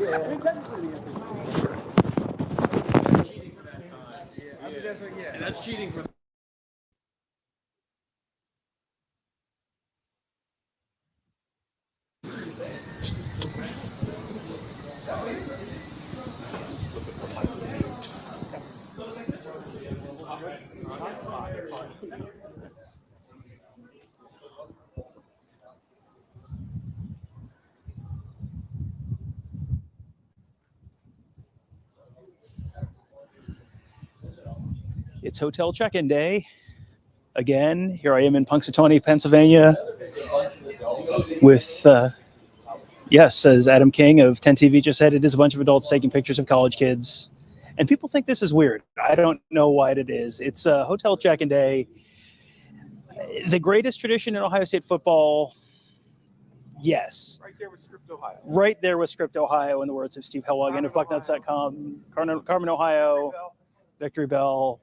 And that's cheating for. It's hotel check-in day. Again, here I am in Punxsutawney, Pennsylvania with, yes, as Adam King of 10 TV just said, it is a bunch of adults taking pictures of college kids. And people think this is weird. I don't know why it is. It's hotel check-in day. The greatest tradition in Ohio State football, yes. Right there with Script, Ohio. Right there with Script, Ohio, in the words of Steve Hellwagen of Bucknuts.com. Carmen, Ohio, Victory Bell.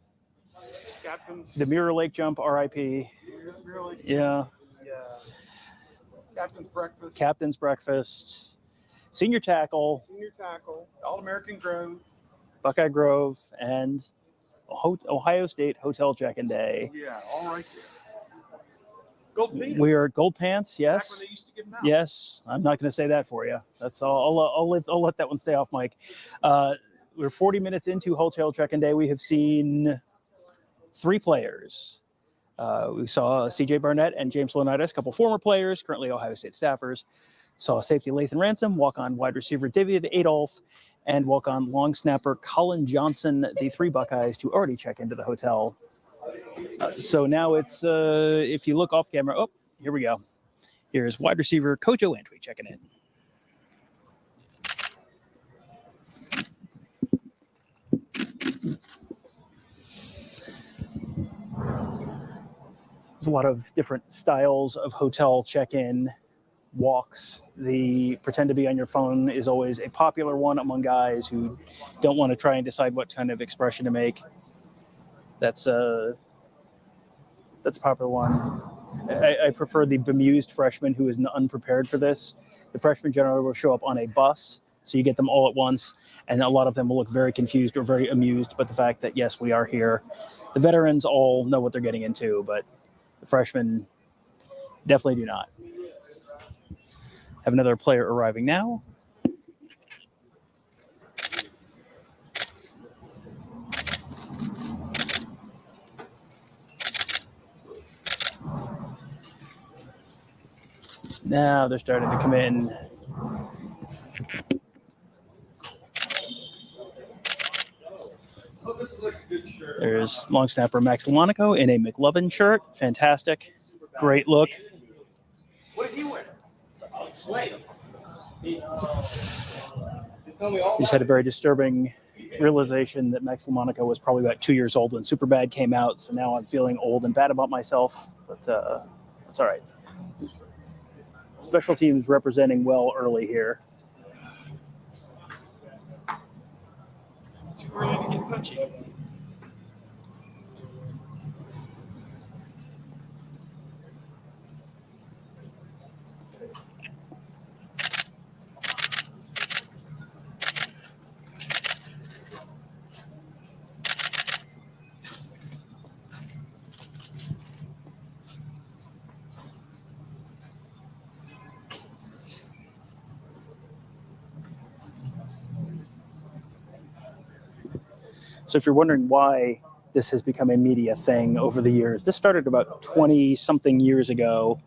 Captains. The Mirror Lake Jump, R.I.P. Yeah. Captain's Breakfast. Senior Tackle. All-American Grove. Buckeye Grove, and Ohio State Hotel Check-in Day. Yeah, all right there. Gold pants. We are Gold Pants, yes. Back when they used to give them out. Yes, I'm not going to say that for you. That's all. I'll let that one stay off mic. We're 40 minutes into Hotel Check-in Day. We have seen 3 players. We saw C.J. Barnett and James Leonidas, a couple former players, currently Ohio State staffers. Saw safety Lathan Ransom, walk-on wide receiver David Adolph, and walk-on long snapper Colin Johnson, the 3 Buckeyes to already check into the hotel. So now it's, if you look off camera, oh, here we go. Here's wide receiver Kojo Antwi checking in. There's a lot of different styles of hotel check-in walks. The pretend to be on your phone is always a popular one among guys who don't want to try and decide what kind of expression to make. That's a popular one. I prefer the bemused freshman who is unprepared for this. The freshmen generally will show up on a bus, so you get them all at once, and a lot of them will look very confused or very amused by the fact that, yes, we are here. The veterans all know what they're getting into, but the freshmen definitely do not. Have another player arriving now. Now they're starting to come in. There's long snapper Max Delonico in a McLovin shirt. Fantastic. Great look. What did he wear? Just had a very disturbing realization that Max Delonico was probably about 2 years old when Superbad came out. So now I'm feeling old and bad about myself, but that's all right. Special teams representing well early here. It's too early to get punchy. So if you're wondering why this has become a media thing over the years, this started about 20-something years ago.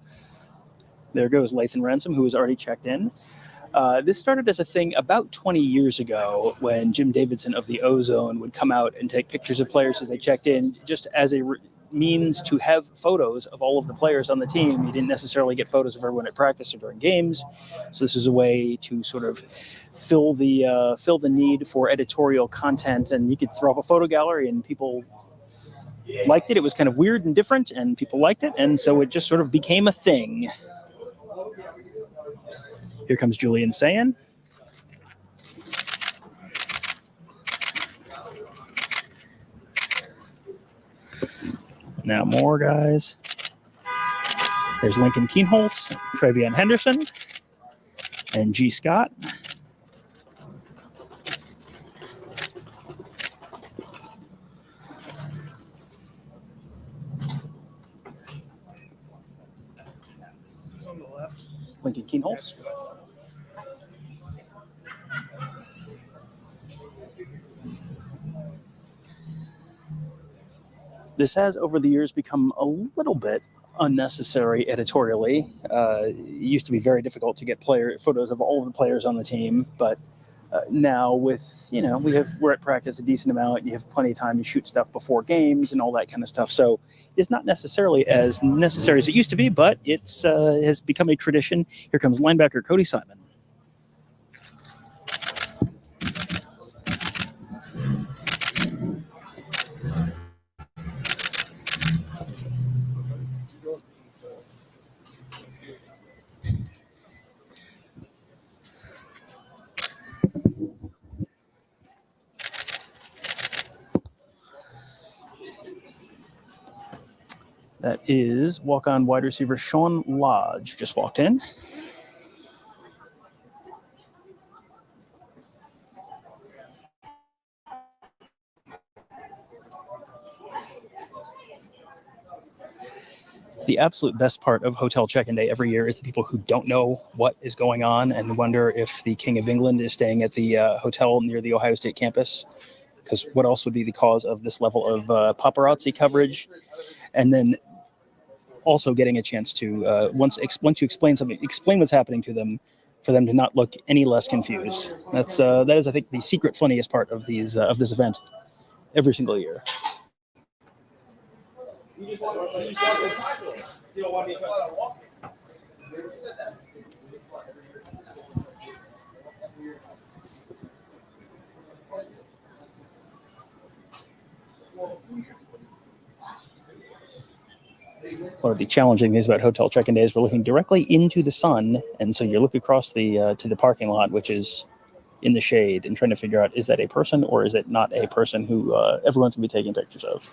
There goes Lathan Ransom, who was already checked in. This started as a thing about 20 years ago when Jim Davidson of the Ozone would come out and take pictures of players as they checked in, just as a means to have photos of all of the players on the team. You didn't necessarily get photos of everyone at practice or during games. So this is a way to sort of fill the need for editorial content, and you could throw up a photo gallery and people liked it. It was kind of weird and different, and people liked it, and so it just sort of became a thing. Here comes Julian Sayin. Now more guys. There's Lincoln Keenholz, Travion Henderson, and G. Scott. 18 holes. This has, over the years, become a little bit unnecessary editorially. It used to be very difficult to get photos of all of the players on the team, but now with, we're at practice a decent amount. You have plenty of time to shoot stuff before games and all that kind of stuff. So it's not necessarily as necessary as it used to be, but it's has become a tradition. Here comes linebacker Cody Simon. That is walk-on wide receiver Sean Lodge, just walked in. The absolute best part of hotel check-in day every year is the people who don't know what is going on and wonder if the King of England is staying at the hotel near the Ohio State campus, because what else would be the cause of this level of paparazzi coverage? And then also getting a chance to, once you explain something, explain what's happening to them, for them to not look any less confused. That is, I think, the secret funniest part of these of this event every single year. One of the challenging things about hotel check-in days, we're looking directly into the sun, and so you look across the to the parking lot, which is in the shade, and trying to figure out, is that a person or is it not a person who everyone's going to be taking pictures of.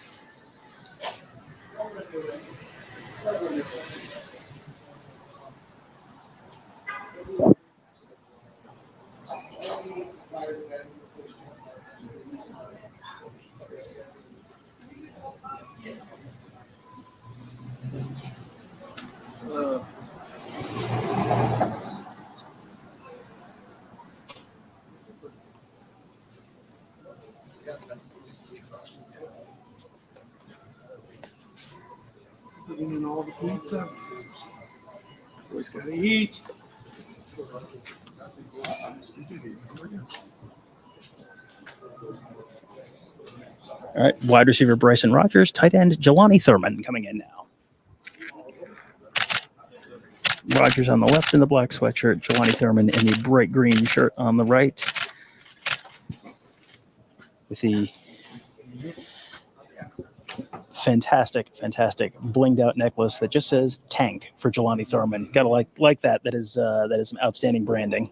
Putting in all the pizza. Always gotta eat. All right, wide receiver Bryson Rogers, tight end Jelani Thurman coming in now. Rogers on the left in the black sweatshirt, Jelani Thurman in the bright green shirt on the right, with the fantastic blinged out necklace that just says Tank for Jelani Thurman. Gotta like that. That is some outstanding branding.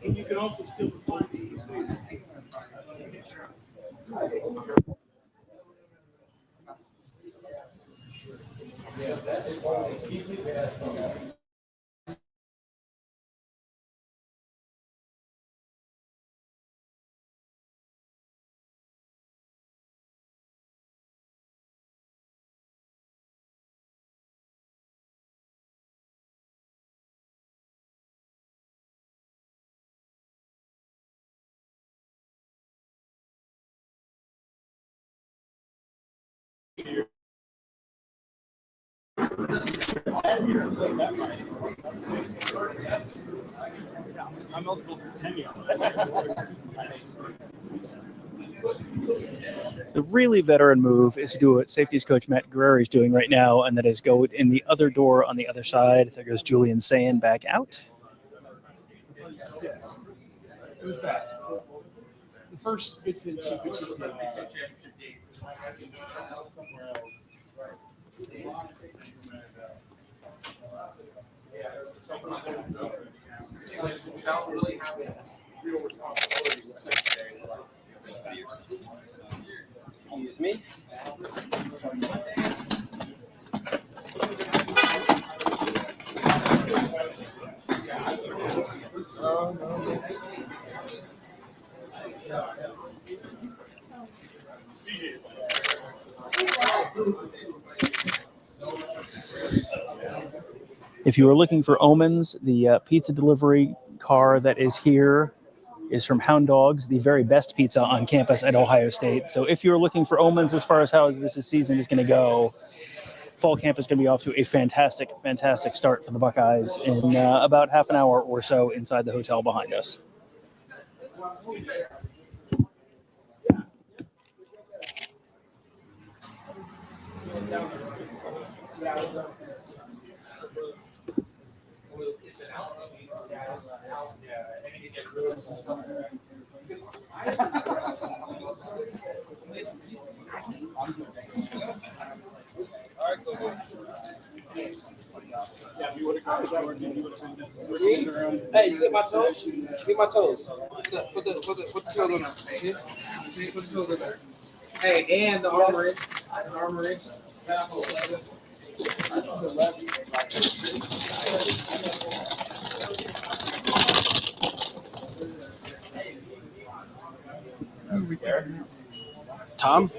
And you can also steal the slide. I'm eligible for 10 years. The really veteran move is to do what safeties coach Matt Guerrero is doing right now, and that is go in the other door on the other side. There goes Julian Sayin back out. Yes. It was bad. The first big thing championship game. Excuse me. If you are looking for omens, the pizza delivery car that is here is from Hound Dogs, the very best pizza on campus at Ohio State. So if you're looking for omens as far as how this season is going to go, fall camp is going to be off to a fantastic, fantastic start for the Buckeyes in about half an hour or so inside the hotel behind us. Hey, you get my toes? Get my toes. Put the toes on there. See, put the toes on there. Hey, and the armory. The armory. Tom?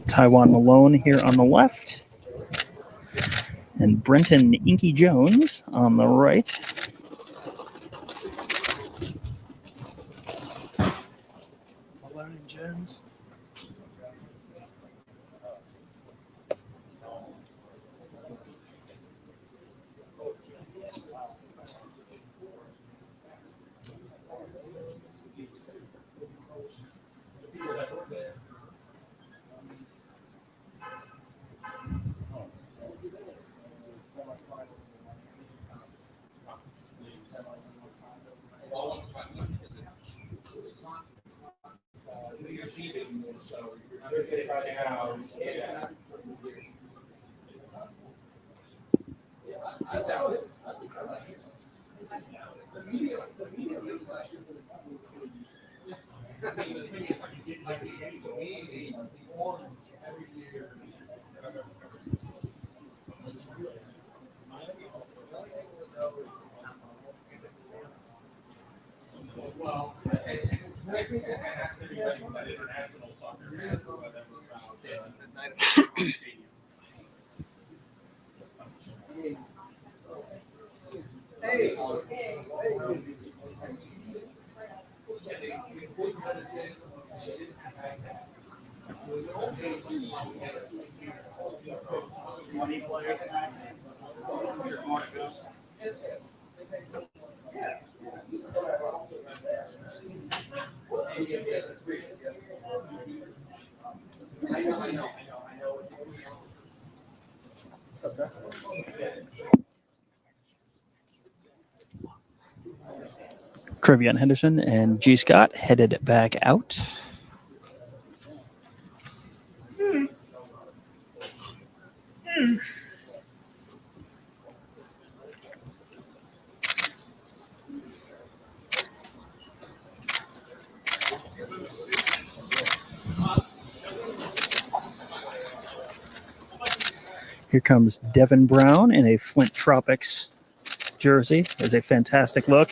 Taiwan Malone here on the left, and Brenton Inky Jones on the right. Malone and Jones. Trevion Henderson and G. Scott headed back out. Here comes Devin Brown in a Flint Tropics jersey. Is a fantastic look.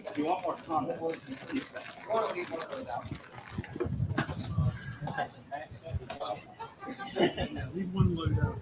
If you want more comments, Yeah, leave one load out.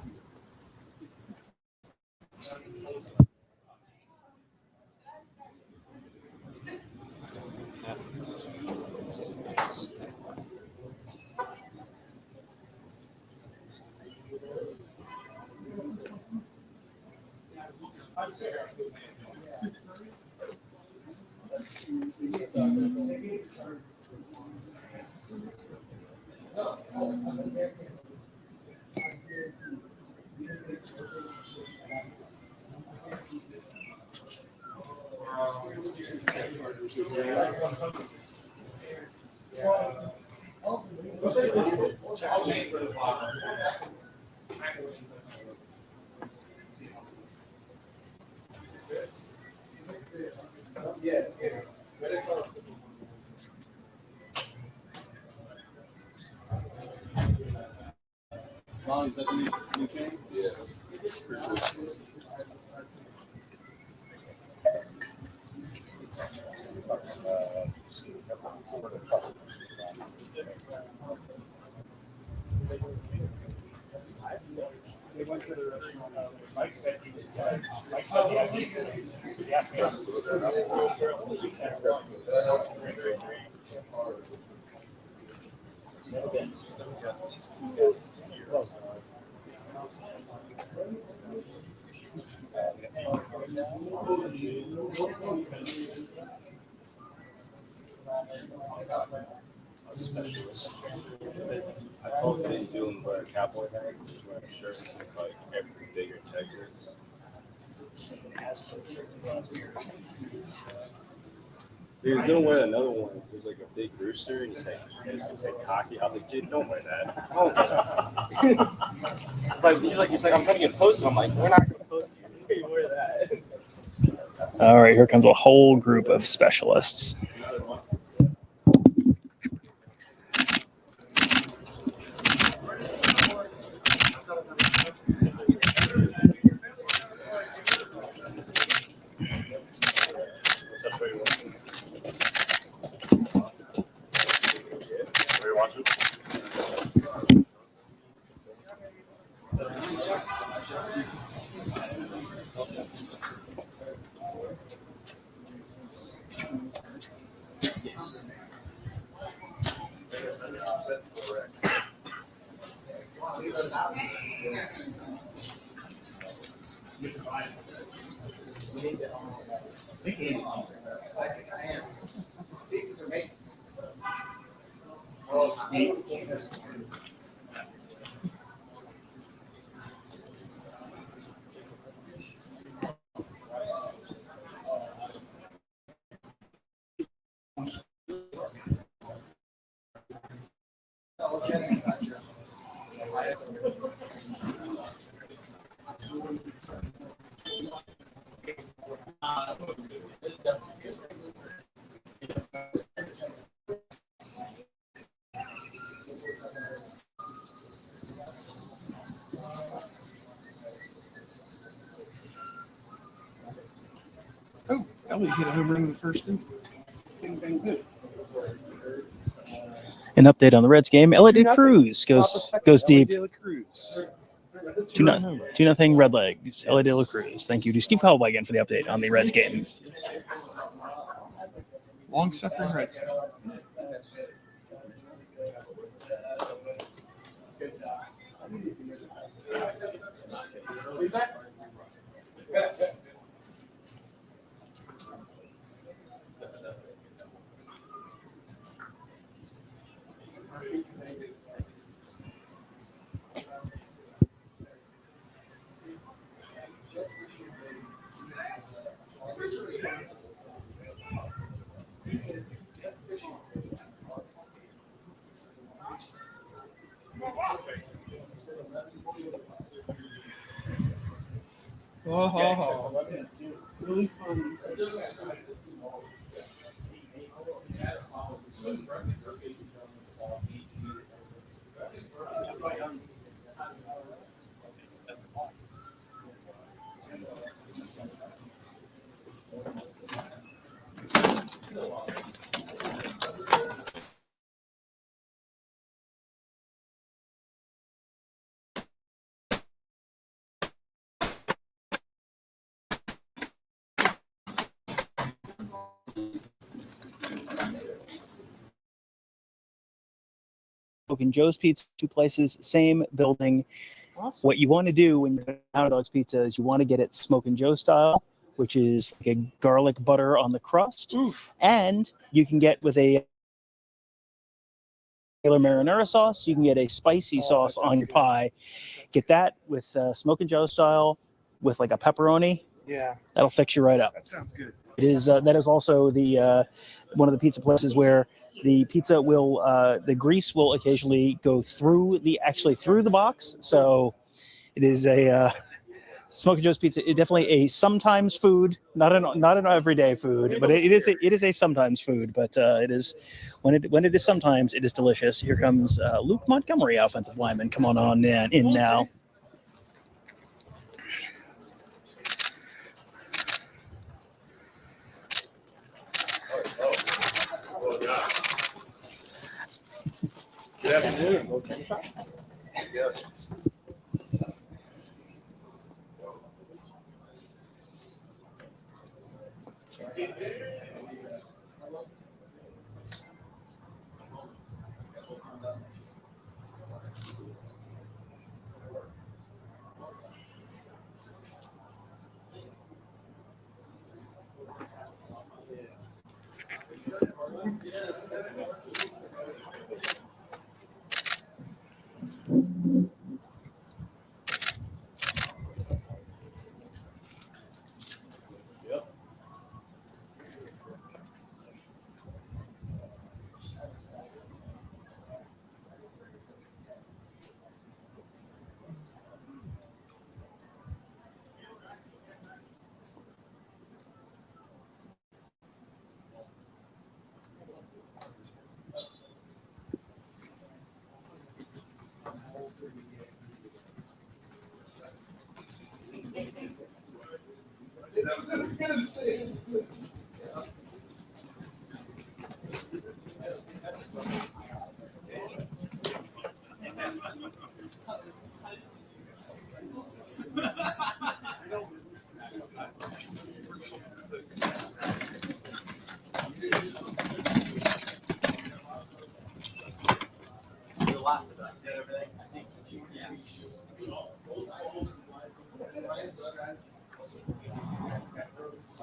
Is that the new thing? Yeah. We went to the restaurant. Mike said he was done. Mike said he asked me. Specialist. I told him he's doing wear cowboy hats, just wearing a shirt that says like everything bigger in Texas. He was gonna wear another one. It was like a big rooster, and he was gonna say cocky. I was like, dude, don't wear that. Don't wear that. He's like, I'm trying to get posted. I'm like, we're not gonna post you. You wear that. All right, here comes a whole group of specialists. Oh, Ellie hit a home run in the first inning. Been good. An update on the Reds game. Elliot De Cruz goes deep. 2-0 Red Legs. Elliot De La Cruz. Thank you to Steve Huddle again for the update on the Reds game. Long suffering Reds. Oh, really fun. Smoking Joe's Pizza, 2 places, same building. Awesome. What you want to do when you're getting Hot Dogs Pizza is you want to get it Smoking Joe style, which is like a garlic butter on the crust. Oof. And you can get with a marinara sauce, you can get a spicy sauce on your pie. Get that with Smoking Joe style with like a pepperoni. Yeah, That'll fix you right up. that sounds good. It is that is also the one of the pizza places where the pizza will the grease will occasionally go through the box. So it is a Smoking Joe's Pizza is definitely a sometimes food, not an everyday food, but it is a sometimes food. But it is when it is sometimes it is delicious. Here comes Luke Montgomery, offensive lineman. Come on in now. Good afternoon. Yeah.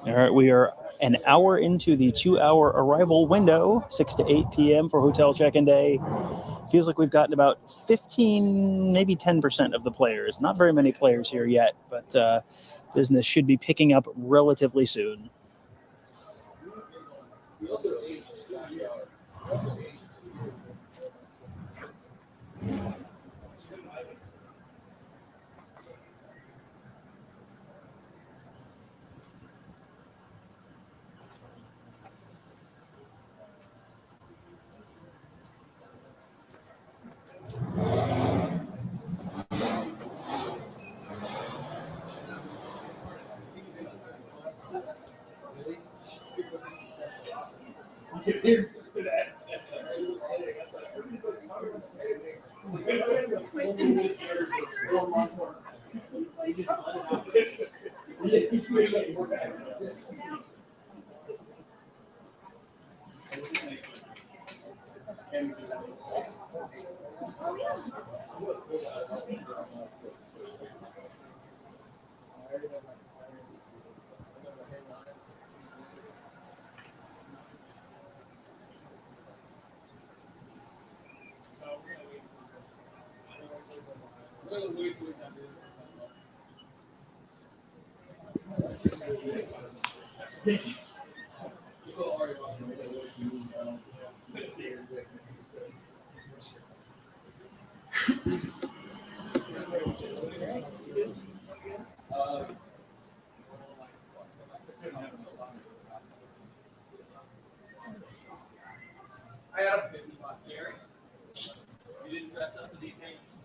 All right, we are an hour into the 2-hour arrival window, 6 to 8 p.m. for hotel check-in day. Feels like we've gotten about 15, maybe 10% of the players. Not very many players here yet, but business should be picking up relatively soon.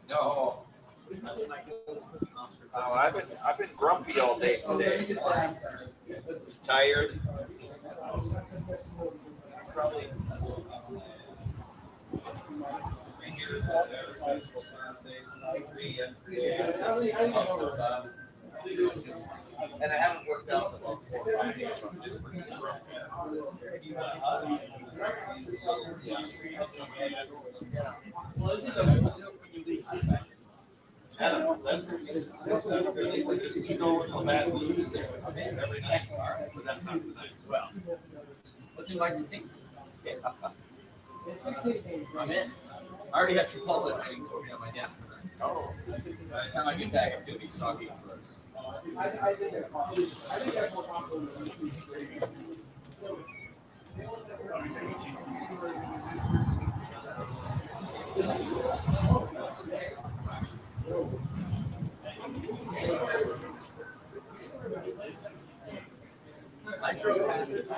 No. Oh, I've been grumpy all day today. Just tired. Probably. And I haven't worked out in about 4 or 5 days, so I'm just pretty grumpy. Adam, you know how bad we lose there every night. So that's not tonight. Well, what's in my routine? I'm in. I already have Chipotle waiting for me on my desk tonight. Oh. By the time I get back, it's gonna be soggy and gross. I drove past it. How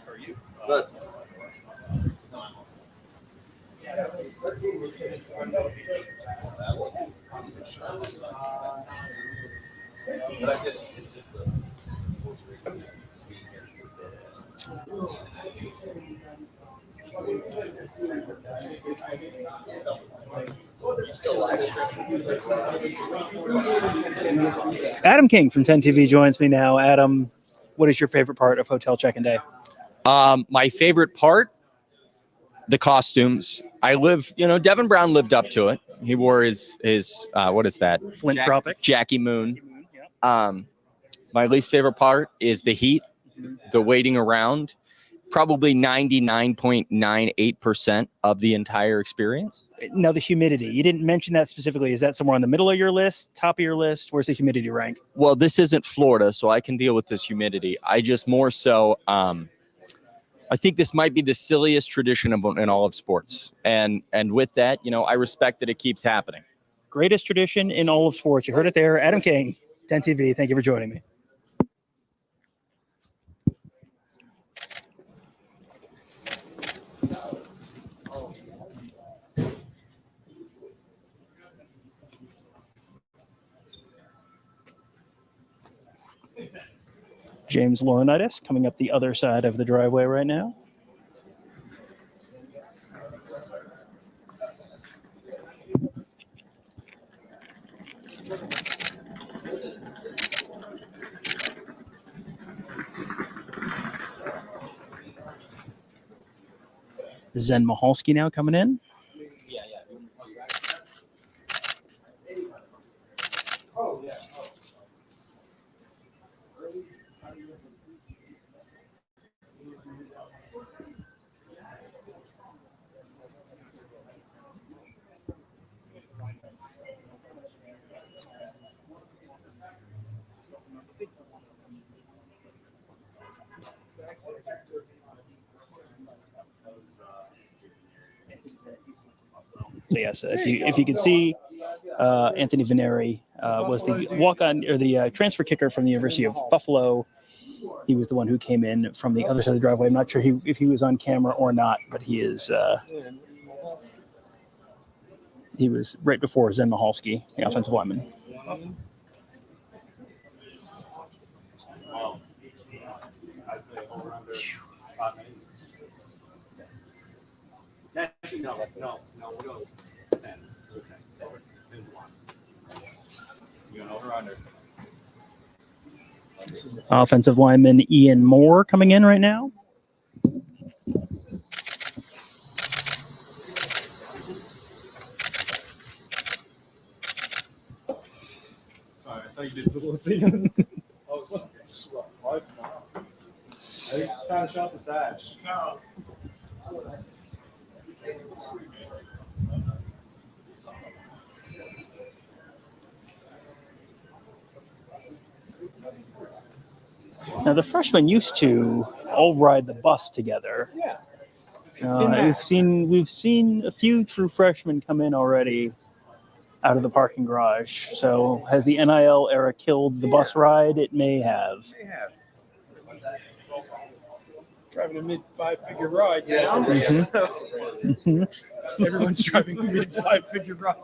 are you? Good. But I just, it's just the you still live streaming? Adam King from 10 TV joins me now. Adam, what is your favorite part of hotel check-in day? My favorite part, the costumes. I live, Devin Brown lived up to it. He wore his what is that? Flint Tropic. Jackie Moon. My least favorite part is the heat, the waiting around. Probably 99.98% of the entire experience. Now, the humidity. You didn't mention that specifically. Is that somewhere on the middle of your list, top of your list? Where's the humidity rank? Well, this isn't Florida, so I can deal with this humidity. I just more so, I think this might be the silliest tradition in all of sports. And with that, I respect that it keeps happening. Greatest tradition in all of sports. You heard it there. Adam King, 10 TV. Thank you for joining me. James Laurinaitis coming up the other side of the driveway right now. Zen Mahalski now coming in. Oh, yeah. So yes, if you could see, Anthony Vineri was the walk-on or the transfer kicker from the University of Buffalo. He was the one who came in from the other side of the driveway. I'm not sure if he was on camera or not, but he is. He was right before Zen Mahalski, the offensive lineman. No, we'll go 10. Okay. 10-1. You going over under? Offensive lineman Ian Moore coming in right now. Sorry, I thought you did the little thing. Oh, what? I think just trying to show off the sash. No. Now the freshmen used to all ride the bus together. Yeah. We've seen a few true freshmen come in already out of the parking garage. So has the NIL era killed the bus ride? It may have. They have. Driving a mid-5-figure ride. Yeah, it's a race. Everyone's driving a mid-5-figure ride.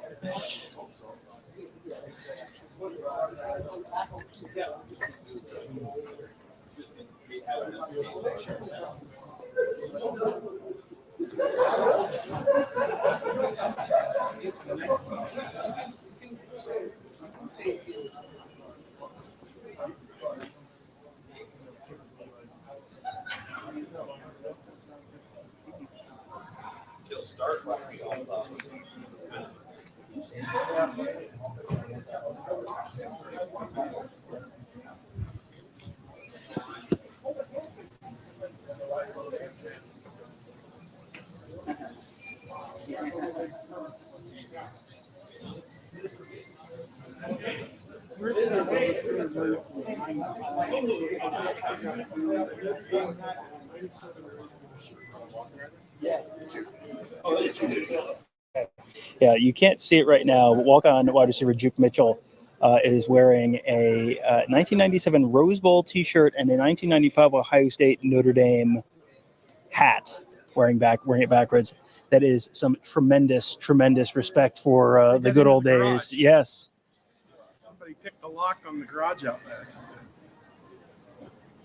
Yeah, you can't see it right now, but walk-on wide receiver Juke Mitchell is wearing a 1997 Rose Bowl T-shirt and a 1995 Ohio State Notre Dame hat, wearing it backwards. That is some tremendous respect for the good old days. Yes. Somebody picked the lock on the garage out there.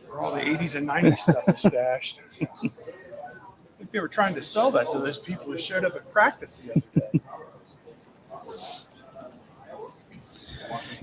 Where all the 80s and 90s stuff is stashed. I think they were trying to sell that to those people who showed up at practice the other day.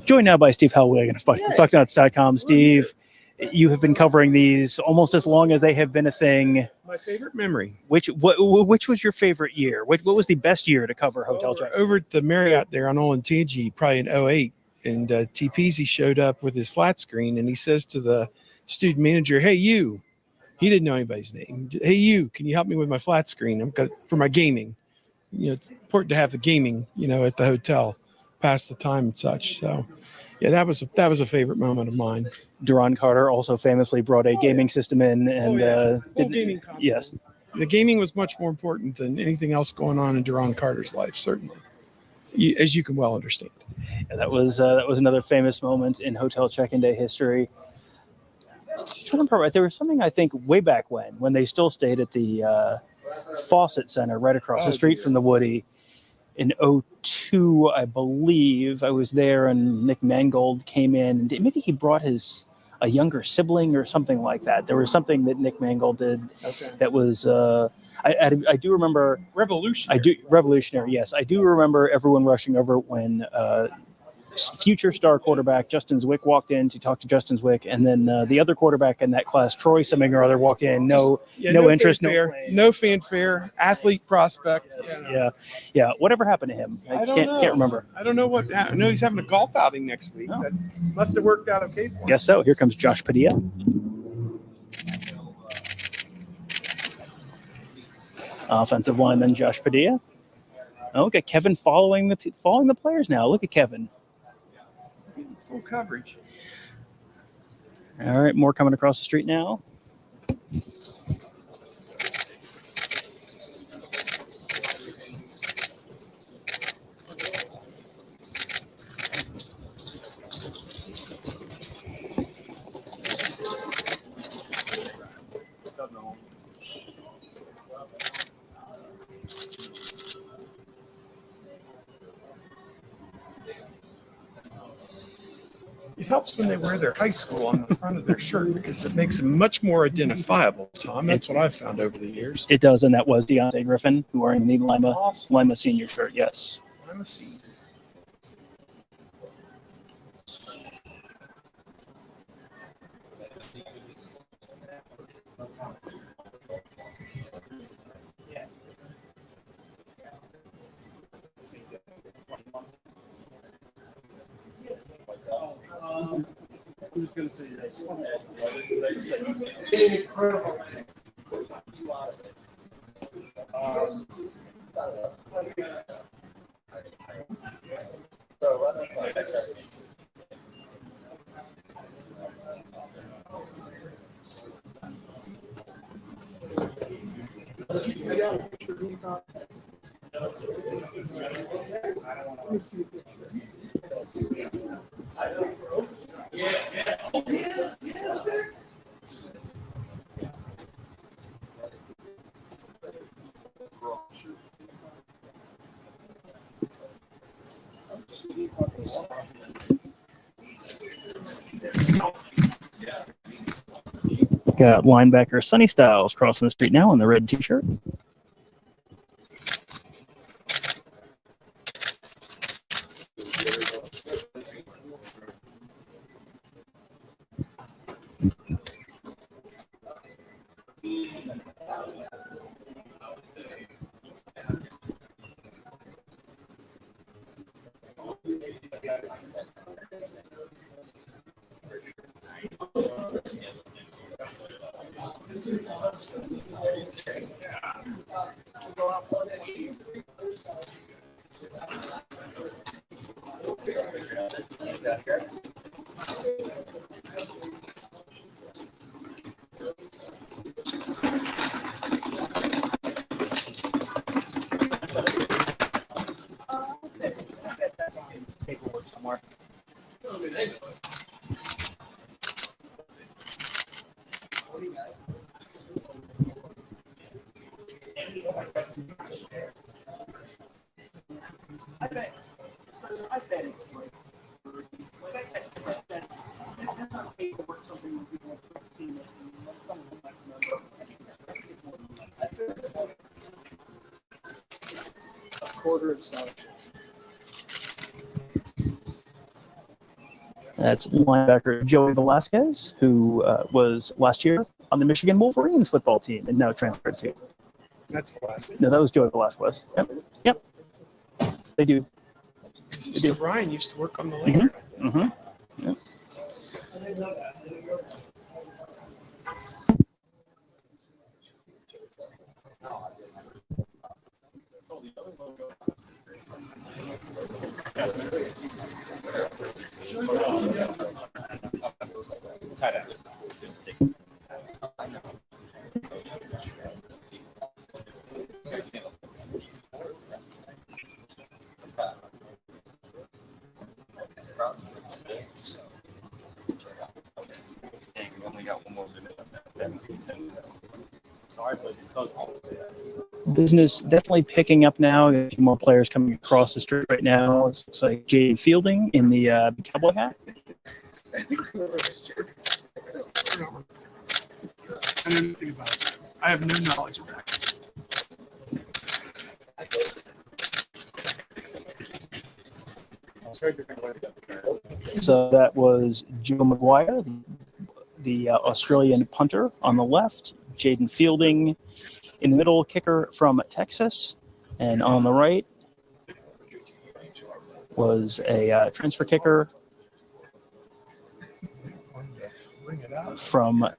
Joined now by Steve Hellwig of Bucknuts.com. Steve, you have been covering these almost as long as they have been a thing. My favorite memory. Which was your favorite year? What was the best year to cover hotel check? Over at the Marriott there on Olentangy, probably in 08, and T. Peasy showed up with his flat screen, and he says to the student manager, "Hey, you." He didn't know anybody's name. "Hey, you, can you help me with my flat screen? I'm got for my gaming. You know, it's important to have the gaming, at the hotel, pass the time and such." So, yeah, that was a favorite moment of mine. Duron Carter also famously brought a gaming system in, and gaming console. Yes, the gaming was much more important than anything else going on in Duron Carter's life, certainly, as you can well understand. And that was another famous moment in hotel check-in day history. There was something, I think, way back when they still stayed at the Fawcett Center right across the street from the Woody. In 02, I believe, I was there, and Nick Mangold came in, and maybe he brought a younger sibling or something like that. There was something that Nick Mangold did that was I do remember revolutionary. Yes, I do remember everyone rushing over when future star quarterback Justin Zwick walked in to talk to Justin Zwick, and then the other quarterback in that class, Troy something or other, walked in. No interest, fanfare, no fanfare, athlete prospect. Yeah. Whatever happened to him? I can't remember. I don't know what happened. I know he's having a golf outing next week. That must have worked out okay for him. Guess so. Here comes Josh Padilla. Offensive lineman Josh Padilla. Oh, look at Kevin following the players now. Look at Kevin. Full coverage. All right, more coming across the street now. It helps when they wear their high school on the front of their shirt because it makes them much more identifiable, Tom. That's what I've found over the years. It does, and that was Deontay Griffin who wearing the Lima senior shirt. Yes. Lima senior. I'm just going to say yes. Incredible. Got linebacker Sonny Styles crossing the street now in the red t-shirt. Paperwork somewhere. Quarter of scholarships. That's linebacker Joey Velasquez, who was last year on the Michigan Wolverines football team and now transferred to. That's Velasquez. No, that was Joey Velasquez. Yep. Yep. They do. Sister Brian used to work on the land. Mm-hmm. Yep. Business definitely picking up now. A few more players coming across the street right now. It looks like Jaden Fielding in the cowboy hat. I think I know nothing about it. I have no knowledge of that. So that was Joe McGuire, the Australian punter on the left. Jaden Fielding in the middle, kicker from Texas. And on the right was a transfer kicker from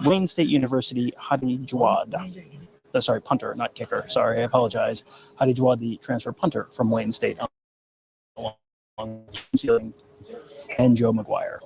Wayne State University, Hadi Jawad. Sorry, punter, not kicker. Sorry, I apologize. Hadi Jawad, the transfer punter from Wayne State. And Joe McGuire.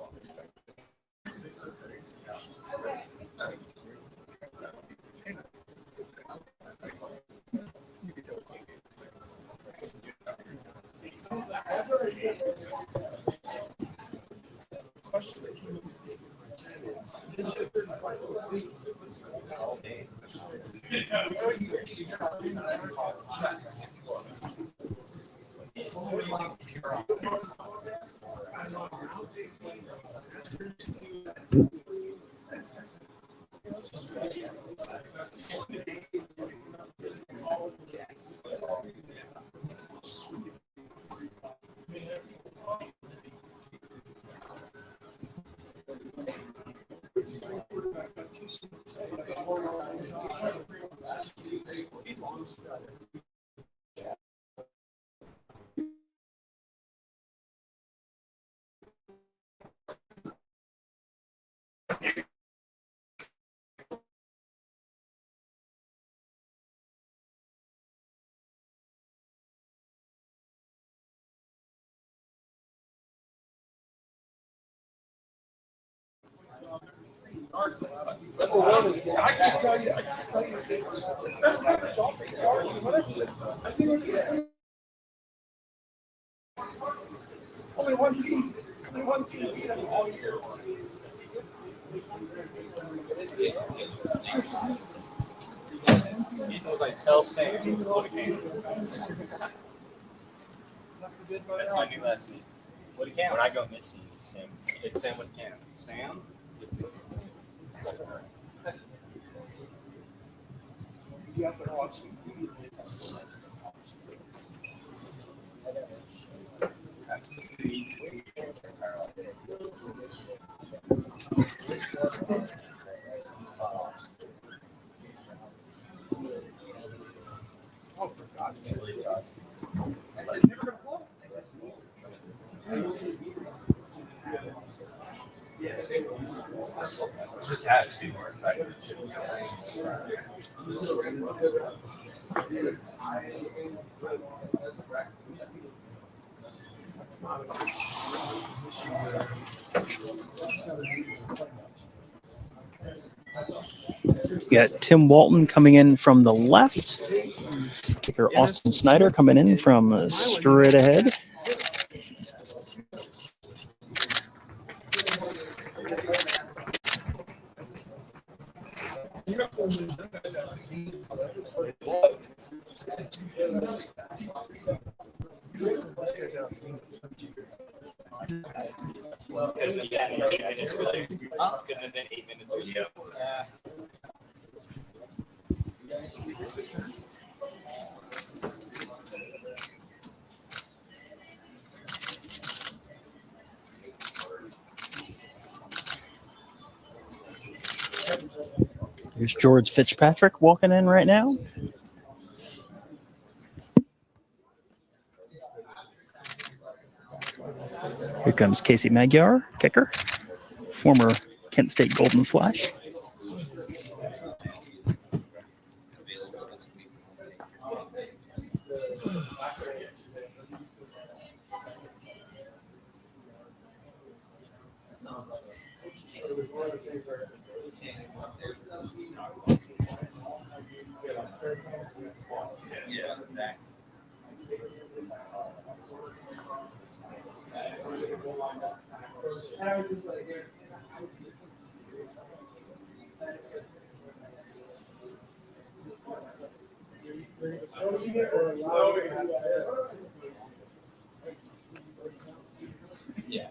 I can't tell you. That's not only one team. Only one team beat them all year. He was like, tell Sam what it can. That's my new last name. What it can. When I go missing, it's Sam. It's Sam what it can. Sam? Just have to be more excited. You got Tim Walton coming in from the left. Kicker Austin Snyder coming in from straight ahead. Couldn't have been 8 minutes video. Here's George Fitzpatrick walking in right now. Here comes Casey Magyar, kicker, former Kent State Golden Flash. Yeah, exactly. Yeah.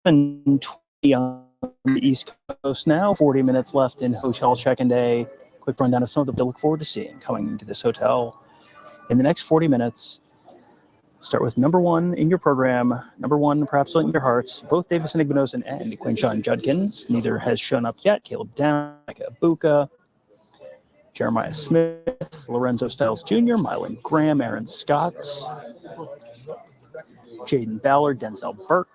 And 20 on the East Coast now. 40 minutes left in hotel check-in day. Quick rundown of some of the to look forward to seeing coming into this hotel in the next 40 minutes. Start with number one in your program. Number one, perhaps in your hearts. Both Davis Igbenogson and Quinshawn Judkins. Neither has shown up yet. Caleb Down, Micah Ibuka, Jeremiah Smith, Lorenzo Stiles Jr., Mylan Graham, Aaron Scott, Jaden Ballard, Denzel Burke,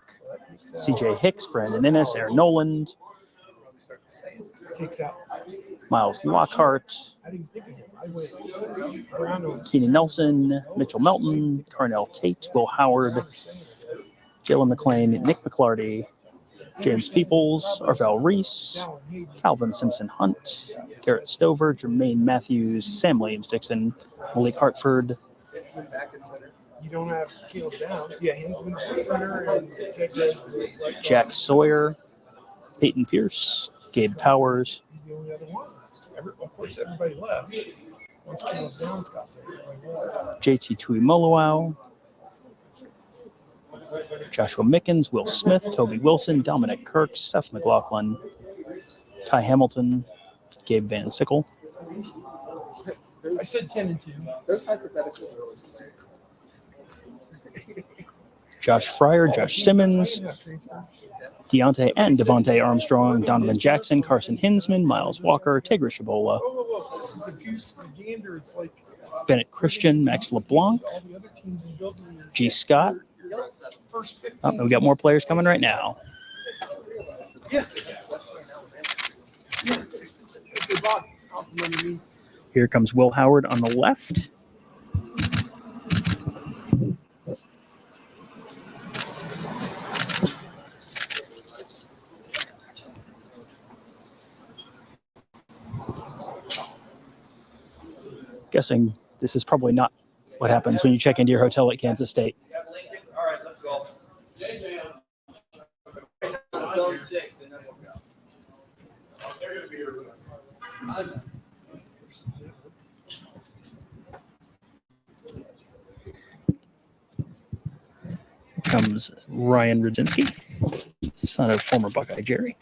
CJ Hicks, Brandon Innes, Aaron Noland, Miles Lockhart, Keenan Nelson, Mitchell Melton, Carnell Tate, Will Howard, Jalen McLean, Nick McClarty, James Peoples, Arvel Reese, Calvin Simpson Hunt, Garrett Stover, Jermaine Matthews, Sam Williams Dixon, Malik Hartford, You don't have Caleb Downs. Yeah, Hinsman's the center and Jack Sawyer, Peyton Pierce, Gabe Powers, he's the only other one. Of course, everybody left. Once Caleb Downs got there, JT Tuimoloau, Joshua Mickens, Will Smith, Toby Wilson, Dominic Kirk, Seth McLaughlin, Ty Hamilton, Gabe Van Sickle, I said 10-2. Those hypotheticals are always hilarious. Josh Fryer, Josh Simmons, Deontay and Devontae Armstrong, Donovan Jackson, Carson Hinsman, Miles Walker, Tigger Shabola, This is the goose, the gander. It's like Bennett Christian, Max LeBlanc, all the other teams in building. G. Scott. First 15. Oh, we got more players coming right now. They bought complimented me. Here comes Will Howard on the left. Guessing this is probably not what happens when you check into your hotel at Kansas State. All right, let's go. Zone 6, and then we'll go. They're going to be here. comes Ryan Rudzinski, son of former Buckeye Jerry.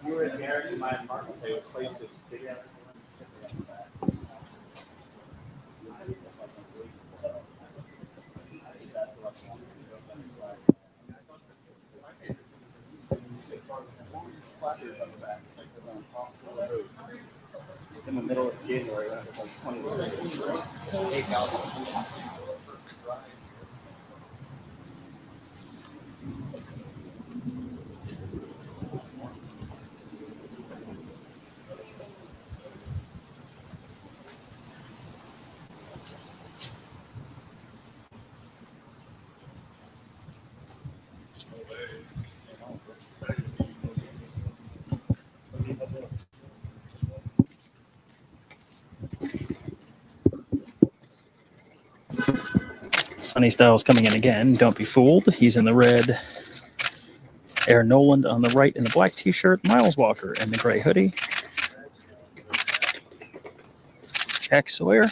You were there in my apartment. They would place this big ass. In the middle of January, when it was like 20 degrees. Sonny Styles coming in again. Don't be fooled. He's in the red. Aaron Noland on the right in the black t-shirt. Miles Walker in the gray hoodie. Jack Sawyer.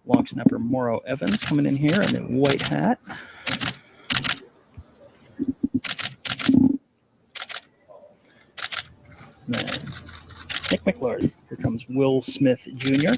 Long snapper Morrow Evans coming in here in the white hat. And then Nick McLaurin. Here comes Will Smith Jr.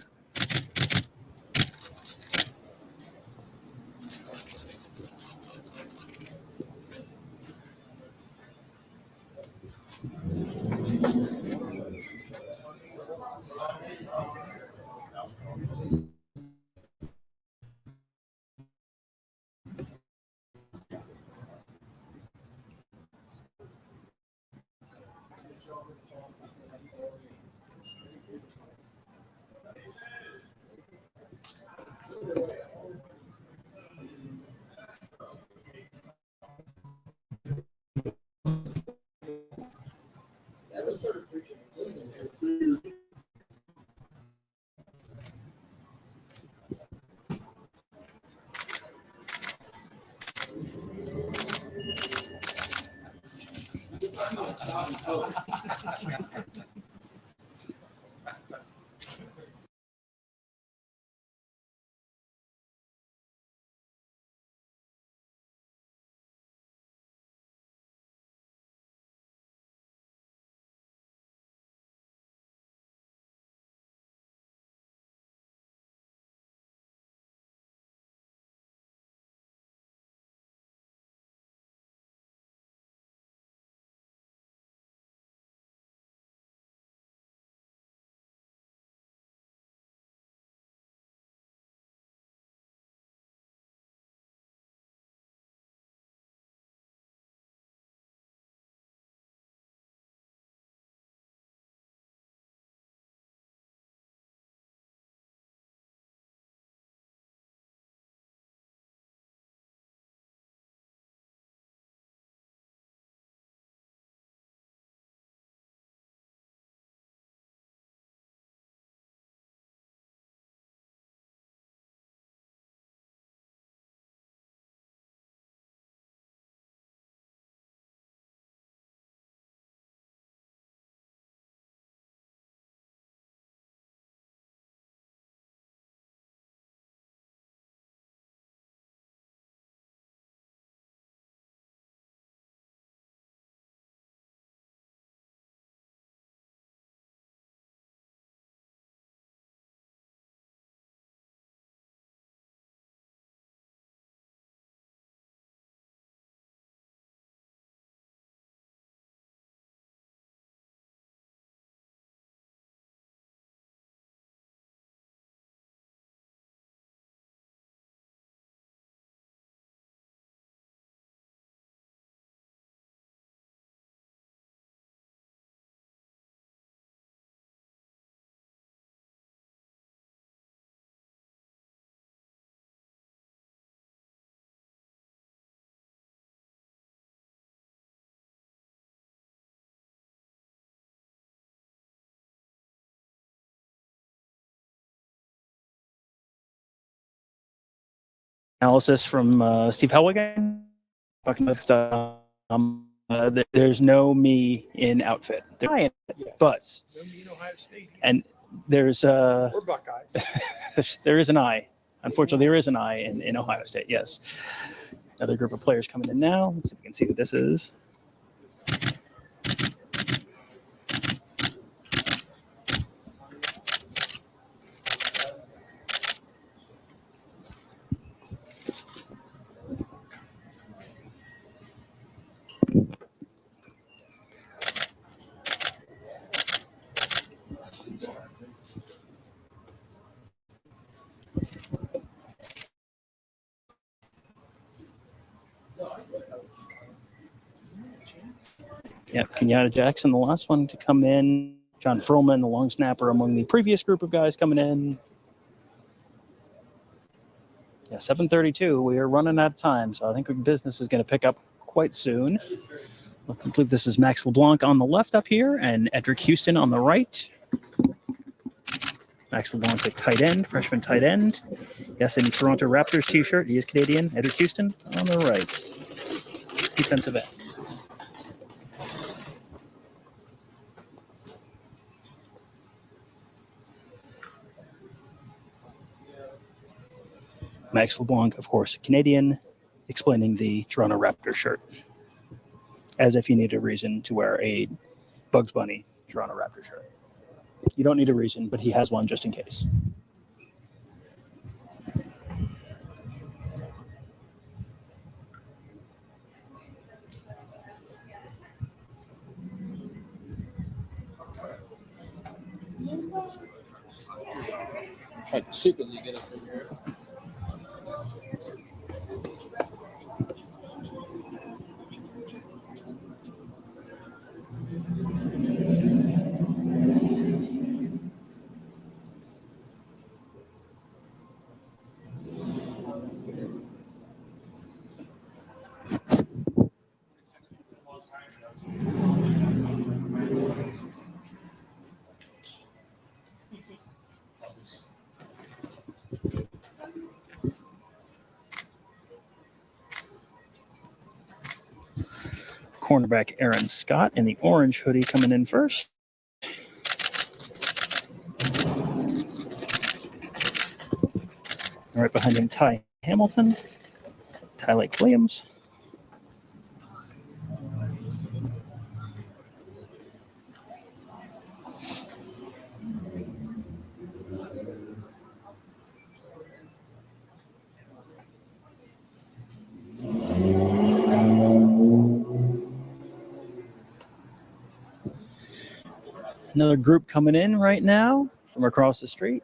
Analysis from Steve Helwig. There's no me in outfit. But No mean Ohio State. and there's Or Buckeyes. there is an I. Unfortunately, there is an I in Ohio State. Yes. Another group of players coming in now. Let's see if we can see who this is. Yep, Kenyatta Jackson, the last one to come in. John Furlman, the long snapper, among the previous group of guys coming in. Yeah, 7:32. We are running out of time, so I think business is going to pick up quite soon. I believe this is Max LeBlanc on the left up here, and Edric Houston on the right. Max LeBlanc, a tight end, freshman tight end. Yes, in the Toronto Raptors t-shirt. He is Canadian. Edric Houston on the right. Defensive end. Max LeBlanc, of course, Canadian, explaining the Toronto Raptors shirt. As if you need a reason to wear a Bugs Bunny Toronto Raptors shirt. You don't need a reason, but he has one just in case. Tried to secretly get up in here. cornerback Aaron Scott in the orange hoodie coming in first. Right behind him, Ty Hamilton, Ty Lake Williams. Another group coming in right now from across the street.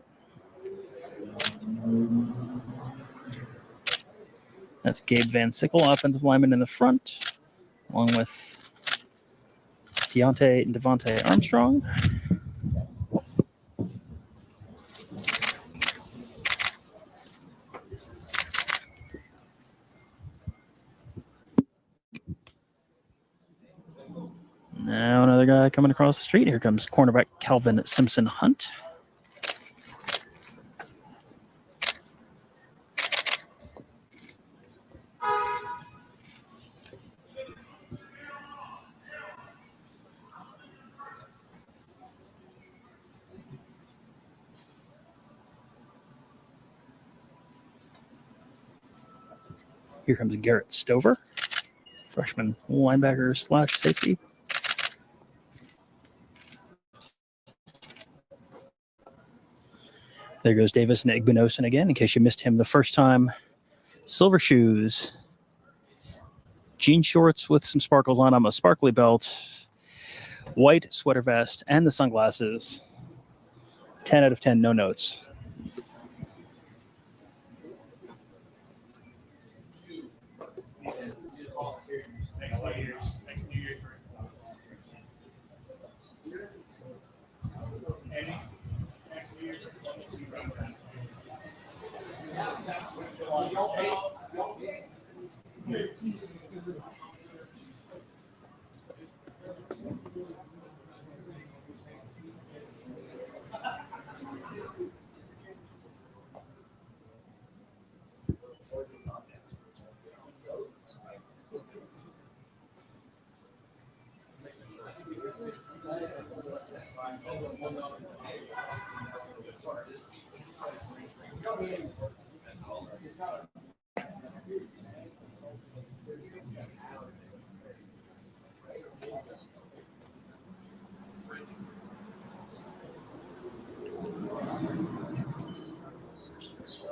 That's Gabe Van Sickle, offensive lineman in the front, along with Deontay and Devontae Armstrong. Now another guy coming across the street. Here comes cornerback Calvin Simpson Hunt. Here comes Garrett Stover, freshman linebacker / safety. There goes Davis and Igbinosin again, in case you missed him the first time. Silver shoes, jean shorts with some sparkles on them, a sparkly belt, white sweater vest, and the sunglasses. 10 out of 10, no notes.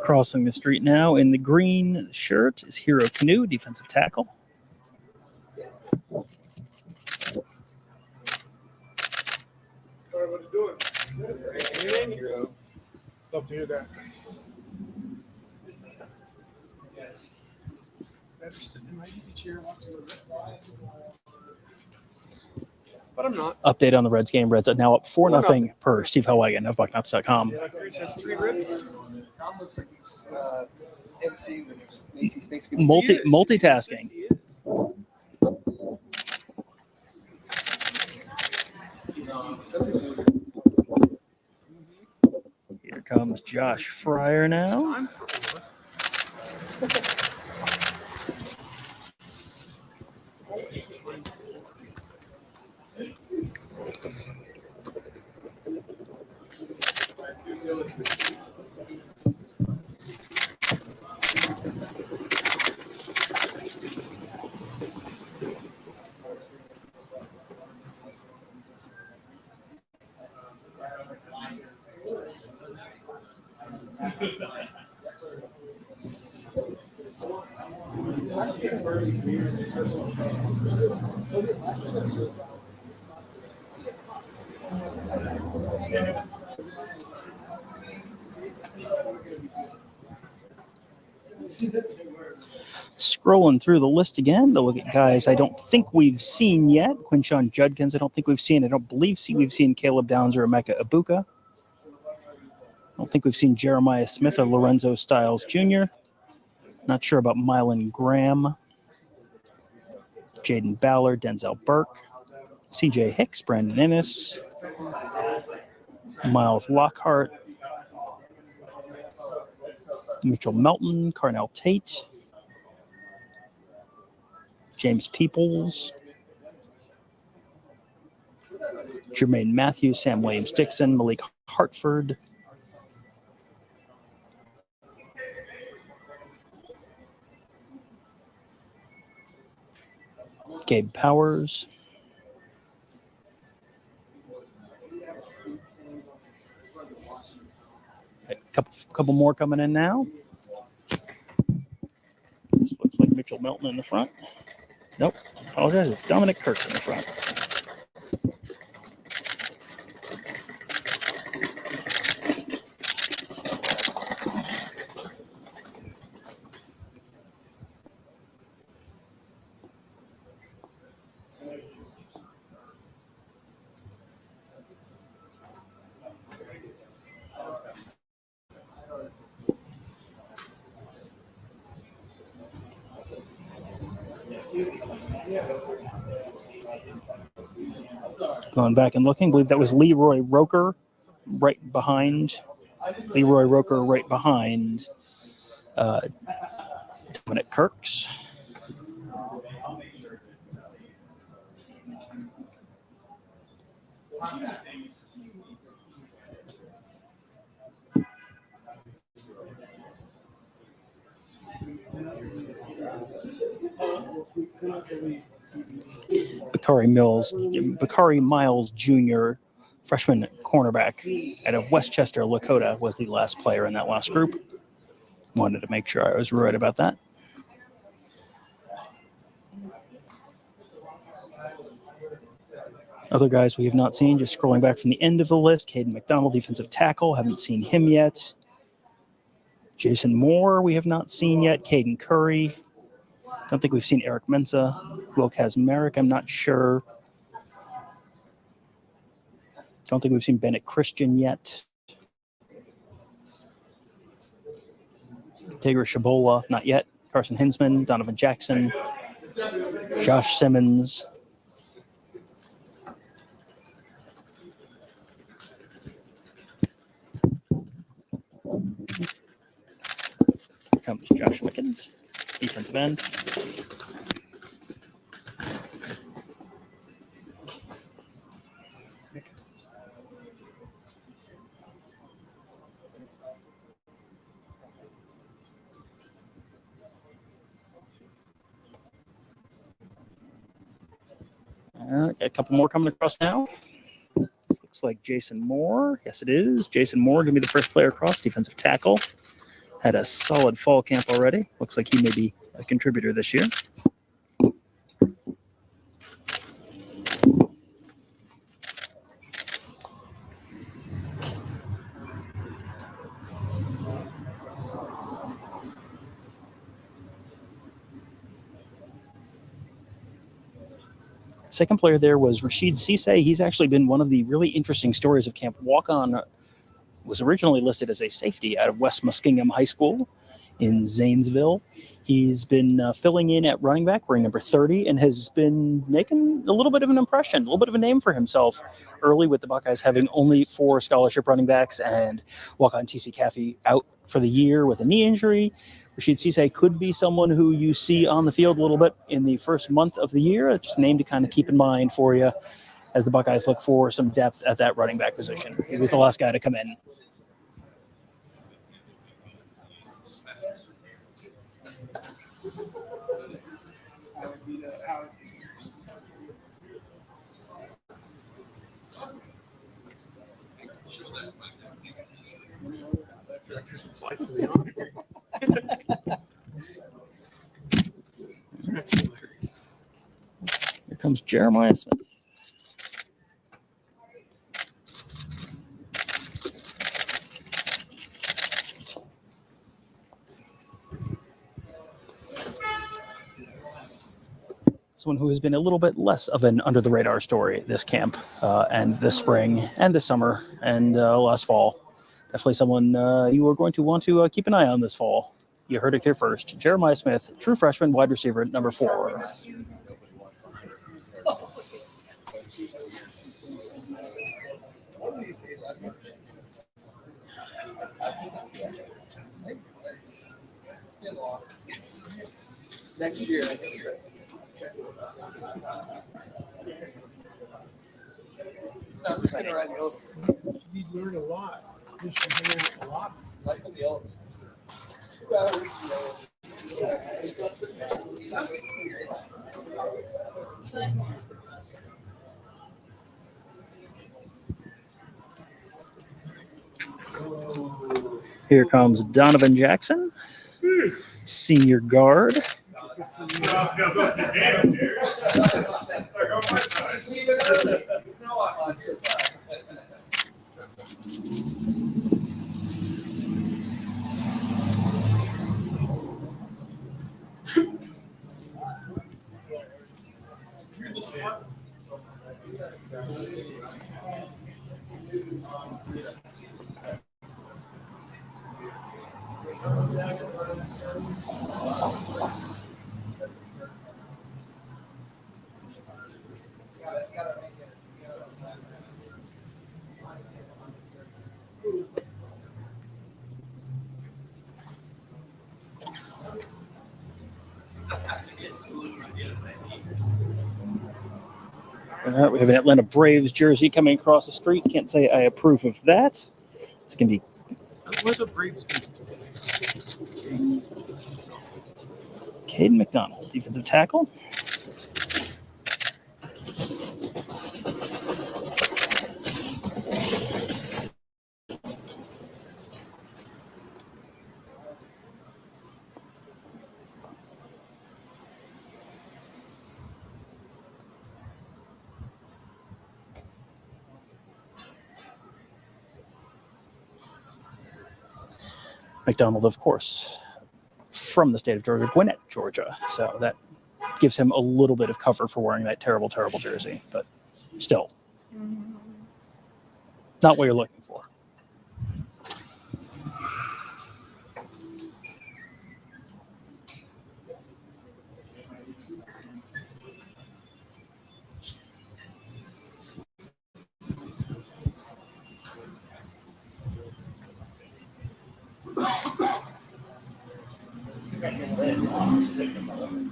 Crossing the street now in the green shirt is Hero Canoe, defensive tackle. Sorry, what are you doing? Anything? Love to hear that. Yes. Better sitting in my easy chair watching the but I'm not. Update on the Reds game. Reds are now up 4-0 per Steve Hellwagon of Bucknuts.com. Yeah, Chris has 3 ribs. Tom looks like he's MC when there's Macy's Thanksgiving. Multitasking. Here comes Josh Fryer now. Scrolling through the list again to look at guys I don't think we've seen yet. Quinshawn Judkins, I don't think we've seen. I don't believe we've seen Caleb Downs or Emeka Ibuka. I don't think we've seen Jeremiah Smith or Lorenzo Stiles Jr. Not sure about Mylan Graham, Jaden Ballard, Denzel Burke, CJ Hicks, Brandon Ennis, Miles Lockhart, Mitchell Melton, Carnell Tate, James Peoples, Jermaine Matthews, Sam Williams-Dixon, Malik Hartford, Gabe Powers, a couple more coming in now. This looks like Mitchell Melton in the front. Nope, apologize, it's Dominic Kirk in the front. Going back and looking, I believe that was Leroy Roker right behind Dominic Kirks. Bakari Miles Jr., freshman cornerback out of Westchester, Lakota, was the last player in that last group. Wanted to make sure I was right about that. Other guys we have not seen, just scrolling back from the end of the list, Caden McDonald, defensive tackle, haven't seen him yet. Jason Moore, we have not seen yet. Caden Curry. Don't think we've seen Eric Mensa. Will Kazmarek, I'm not sure. Don't think we've seen Bennett Christian yet. Tigger Shabola, not yet. Carson Hinsman, Donovan Jackson, Josh Simmons. Here comes Josh Wickens, defensive end. Got a couple more coming across now. This looks like Jason Moore. Yes, it is. Jason Moore going to be the first player across, defensive tackle. Had a solid fall camp already. Looks like he may be a contributor this year. Second player there was Rashid Cisse. He's actually been one of the really interesting stories of camp. Walk-on was originally listed as a safety out of West Muskingum High School in Zanesville. He's been filling in at running back, wearing number 30, and has been making a little bit of an impression, a little bit of a name for himself early with the Buckeyes having only 4 scholarship running backs, and walk-on TC Caffey out for the year with a knee injury. Rashid Cisse could be someone who you see on the field a little bit in the first month of the year. Just a name to kind of keep in mind for you as the Buckeyes look for some depth at that running back position. He was the last guy to come in. That's hilarious. Here comes Jeremiah Smith. Someone who has been a little bit less of an under-the-radar story this camp and this spring and this summer and last fall. Definitely someone you are going to want to keep an eye on this fall. You heard it here first. Jeremiah Smith, true freshman, wide receiver, number 4. Next year, I guess. No, just gonna ride the elevator. You learn a lot. Just from hanging out a lot. Life in the elevator. 2 hours in the Here comes Donovan Jackson, senior guard. We have an Atlanta Braves jersey coming across the street. Can't say I approve of that. It's going to be What's a Braves? Caden McDonald, defensive tackle. McDonald, of course, from the state of Georgia, Gwinnett, Georgia. So that gives him a little bit of cover for wearing that terrible, terrible jersey. But still, not what you're looking for.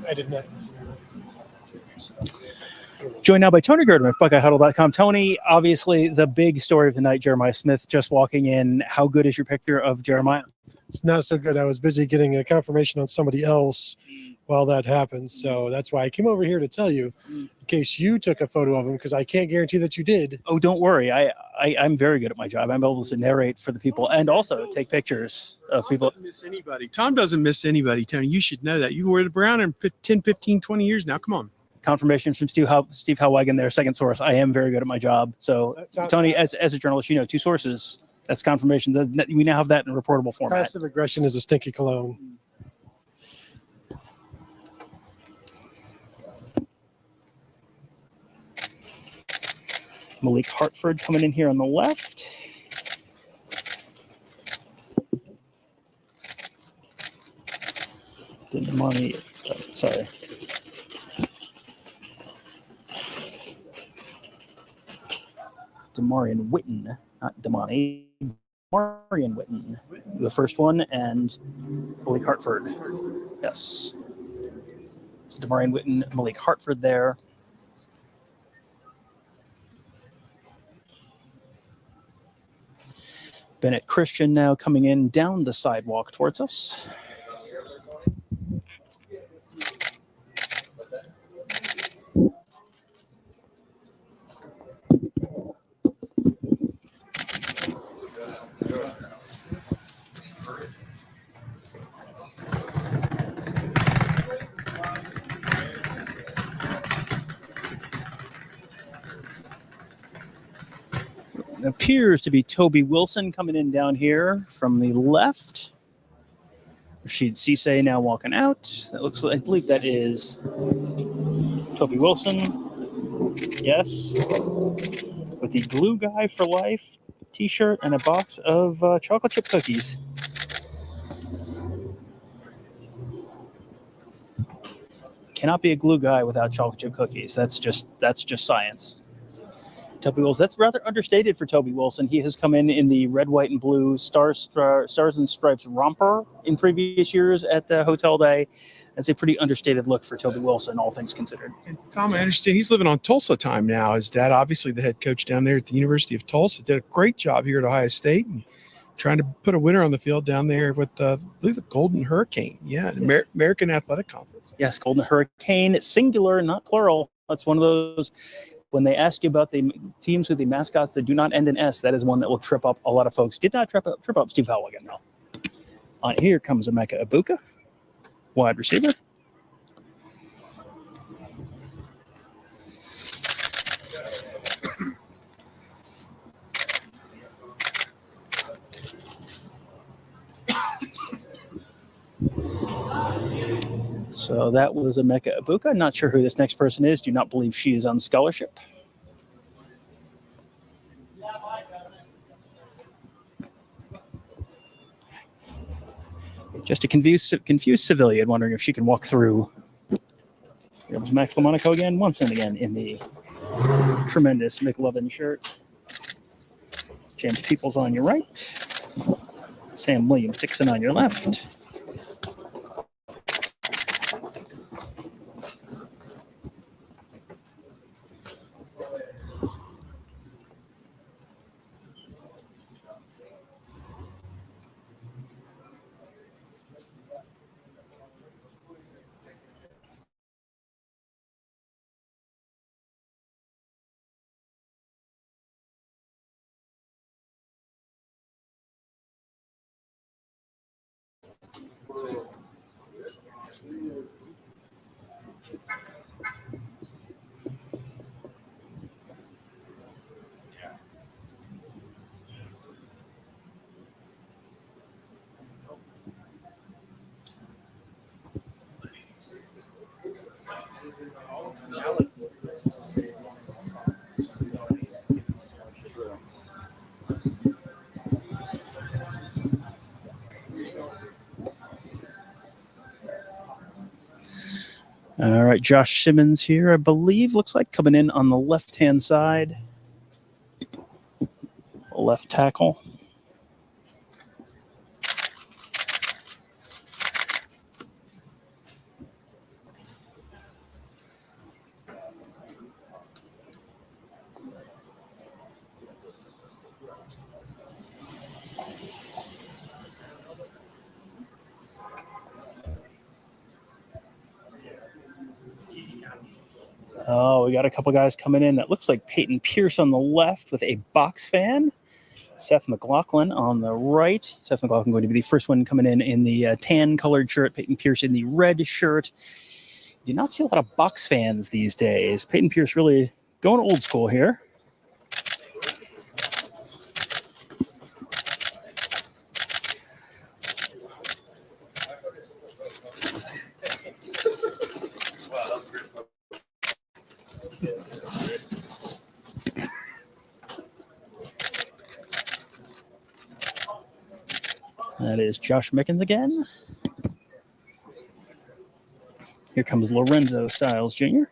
I did not. Joined now by Tony Gurdon of BuckeyeHuddle.com. Tony, obviously the big story of the night, Jeremiah Smith just walking in. How good is your picture of Jeremiah? It's not so good. I was busy getting a confirmation on somebody else while that happened. So that's why I came over here to tell you, in case you took a photo of him, because I can't guarantee that you did. Oh, don't worry. I'm very good at my job. I'm able to narrate for the people and also take pictures of people. Tom doesn't miss anybody. Tom doesn't miss anybody, Tony. You should know that. You were around in 10, 15, 20 years now. Come on. Confirmation from Steve Hellwagen, their second source. I am very good at my job. So, Tony, as a journalist, you know, two sources. That's confirmation. We now have that in reportable format. Passive aggression is a stinky cologne. Malik Hartford coming in here on the left. Sorry. Demarion Witten, not Damani. Demarion Witten, the first one, and Malik Hartford. Yes. So Demarion Witten, Malik Hartford there. Bennett Christian now coming in down the sidewalk towards us. It appears to be Toby Wilson coming in down here from the left. Rashid Cisse now walking out. That looks like, I believe that is Toby Wilson. Yes. With the Glue Guy for Life t-shirt and a box of chocolate chip cookies. Cannot be a glue guy without chocolate chip cookies. That's just science. Toby Wilson. That's rather understated for Toby Wilson. He has come in the red, white, and blue stars and stripes romper in previous years at the Hotel Day. That's a pretty understated look for Toby Wilson, all things considered. And Tom, I understand he's living on Tulsa time now. His dad, obviously the head coach down there at the University of Tulsa, did a great job here at Ohio State and trying to put a winner on the field down there with, I believe, the Golden Hurricane. Yeah, American Athletic Conference. Yes, Golden Hurricane, singular, not plural. That's one of those. When they ask you about the teams with the mascots that do not end in S, that is one that will trip up a lot of folks. Did not trip up Steve Howell again, though. On here comes Emeka Ibuka, wide receiver. So that was Emeka Ibuka. Not sure who this next person is. Do not believe she is on scholarship. Just a confused civilian wondering if she can walk through. Here comes Max Lamonaco again, once and again in the tremendous McLovin shirt. James Peoples on your right. Sam Williams-Dixon on your left. All right, Josh Simmons here, I believe, looks like coming in on the left-hand side. Left tackle. Oh, we got a couple guys coming in. That looks like Peyton Pierce on the left with a box fan. Seth McLaughlin on the right. Seth McLaughlin going to be the first one coming in the tan-colored shirt. Peyton Pierce in the red shirt. Do not see a lot of box fans these days. Peyton Pierce really going old school here. That is Josh Mickens again. Here comes Lorenzo Styles Jr.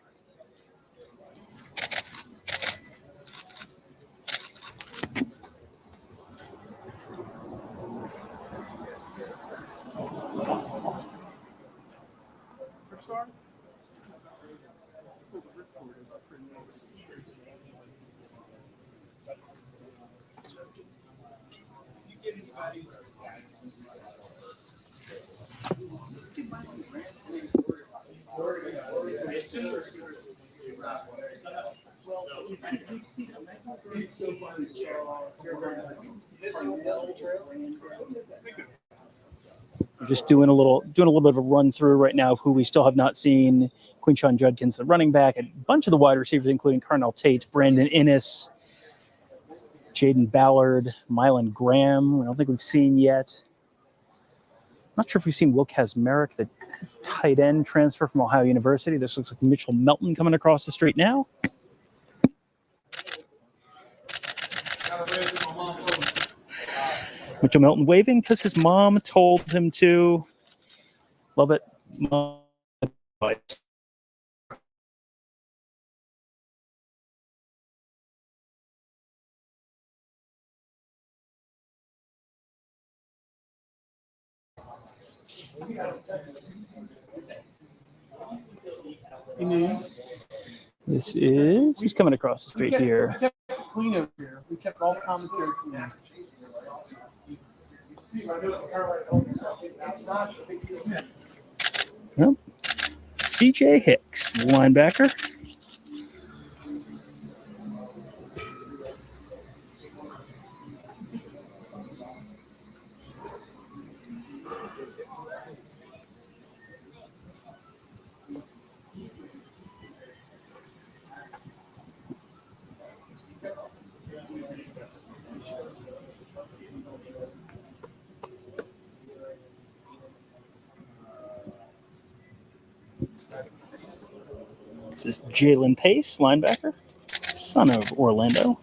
We're just doing a little bit of a run through right now of who we still have not seen. Quinshon Judkins, the running back, a bunch of the wide receivers, including Carnell Tate, Brandon Innes, Jaden Ballard, Mylan Graham. I don't think we've seen yet. Not sure if we've seen Will Kazmarek, the tight end transfer from Ohio University. This looks like Mitchell Melton coming across the street now. Mitchell Melton waving because his mom told him to. Love it. Mom. This is who's coming across the street here. We kept it clean over here. We kept all the commentary clean. Well, CJ Hicks, the linebacker. This is Jalen Pace, linebacker, son of Orlando.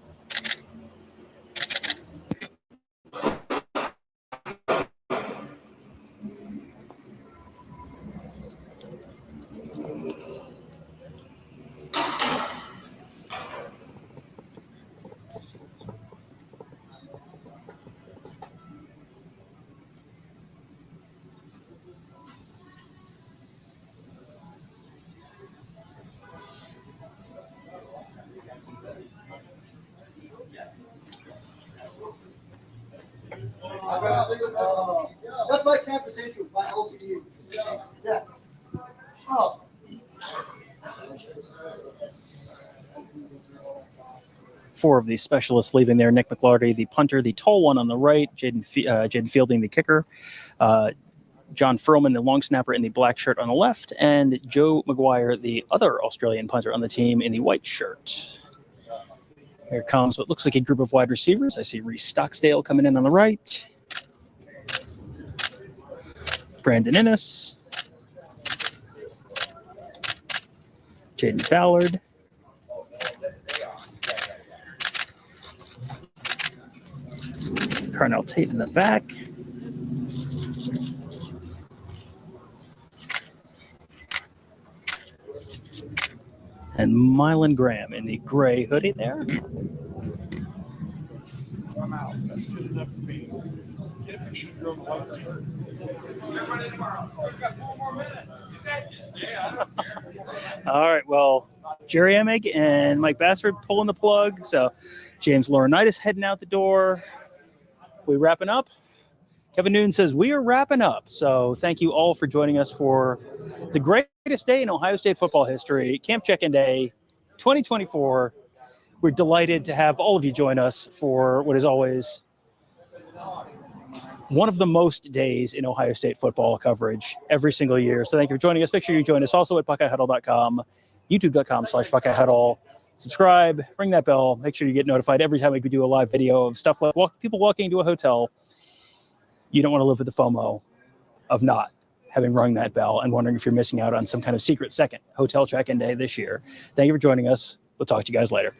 That's my conversation with my LTE. Yeah. Oh. Four of the specialists leaving there: Nick McLarty, the punter, the tall one on the right, Jaden Fielding, the kicker, John Furlman, the long snapper in the black shirt on the left, and Joe McGuire, the other Australian punter on the team, in the white shirt. Here comes what looks like a group of wide receivers. I see Reese Stocksdale coming in on the right, Brandon Innes, Jaden Ballard, Carnell Tate in the back, and Mylan Graham in the gray hoodie there. I'm out. That's good enough for me. Get a picture of your own white shirt. All right, well, Jerry Emig and Mike Bassford pulling the plug. So James Laurinaitis heading out the door. We wrapping up? Kevin Noon says we are wrapping up. So thank you all for joining us for the greatest day in Ohio State football history, Camp Check-In Day 2024. We're delighted to have all of you join us for what is always one of the most days in Ohio State football coverage every single year. So thank you for joining us. Make sure you join us also at BuckeyeHuddle.com, YouTube.com/BuckeyeHuddle. Subscribe, ring that bell. Make sure you get notified every time we do a live video of stuff like people walking into a hotel. You don't want to live with the FOMO of not having rung that bell and wondering if you're missing out on some kind of secret second hotel check-in day this year. Thank you for joining us. We'll talk to you guys later.